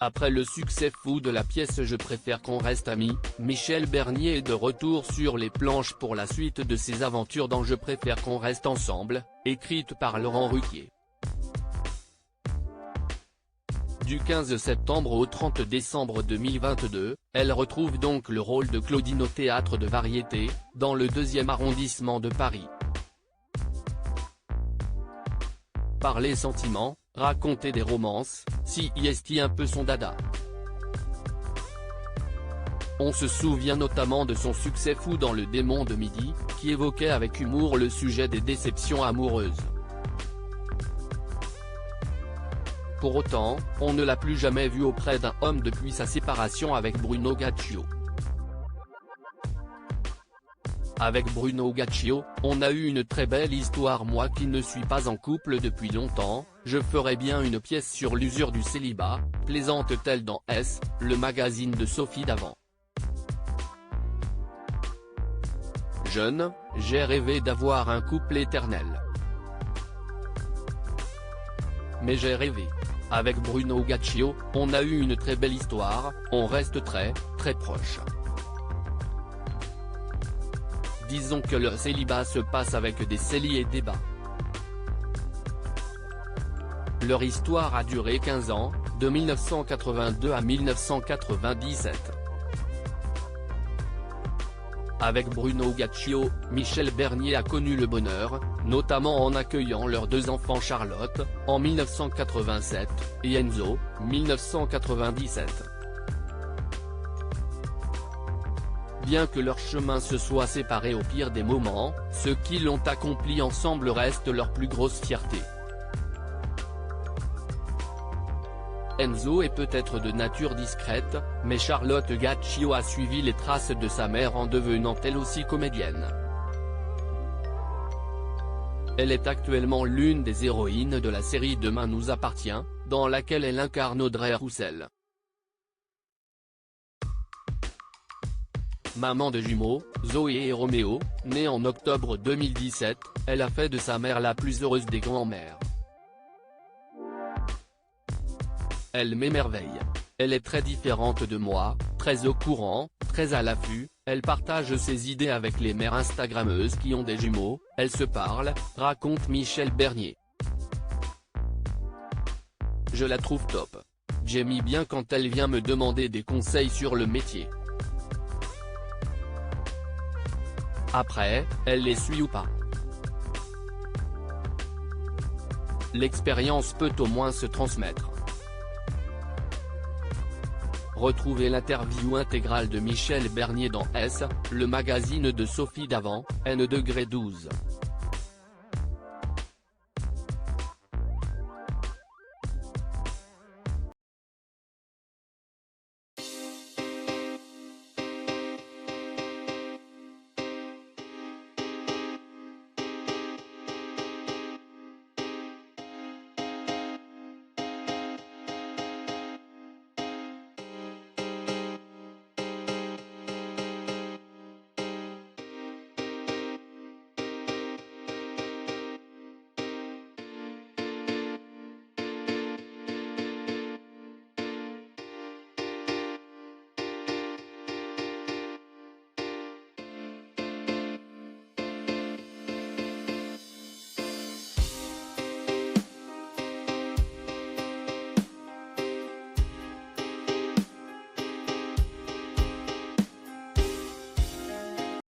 Après le succès fou de la pièce Je préfère qu'on reste amis, Michel Bernier est de retour sur les planches pour la suite de ses aventures dans Je préfère qu'on reste ensemble, écrite par Laurent Ruquier. Du 15 septembre au 30 décembre 2022, elle retrouve donc le rôle de Claudine au Théâtre de Variété, dans le 2e arrondissement de Paris. Parler sentiments, raconter des romances, si est un peu son dada. On se souvient notamment de son succès fou dans Le Démon de midi, qui évoquait avec humour le sujet des déceptions amoureuses. Pour autant, on ne l'a plus jamais vue auprès d'un homme depuis sa séparation avec Bruno Gaccio. Avec Bruno Gaccio, on a eu une très belle histoire. Moi qui ne suis pas en couple depuis longtemps, je ferais bien une pièce sur l'usure du célibat, plaisante-t-elle dans S, le magazine de Sophie Davant. Jeune, j'ai rêvé d'avoir un couple éternel. Mais j'ai rêvé. Avec Bruno Gaccio, on a eu une très belle histoire, on reste très proches. Disons que le célibat se passe avec des célis et des bas. Leur histoire a duré 15 ans, de 1982 à 1997. Avec Bruno Gaccio, Michel Bernier a connu le bonheur, notamment en accueillant leurs 2 enfants Charlotte, en 1987, et Enzo, 1997. Bien que leurs chemins se soient séparés au pire des moments, ce qu'ils ont accompli ensemble reste leur plus grosse fierté. Enzo est peut-être de nature discrète, mais Charlotte Gaccio a suivi les traces de sa mère en devenant elle aussi comédienne. Elle est actuellement l'une des héroïnes de la série Demain nous appartient, dans laquelle elle incarne Audrey Roussel. Maman de jumeaux, Zoé et Roméo, née en octobre 2017, elle a fait de sa mère la plus heureuse des grands-mères. Elle m'émerveille. Elle est très différente de moi, très au courant, très à l'affût, elle partage ses idées avec les mères instagrammeuses qui ont des jumeaux, elles se parlent, raconte Michel Bernier. Je la trouve top. J'aime bien quand elle vient me demander des conseils sur le métier. Après, elle les suit ou pas. L'expérience peut au moins se transmettre. Retrouvez l'interview intégrale de Michel Bernier dans S, le magazine de Sophie Davant, N-12.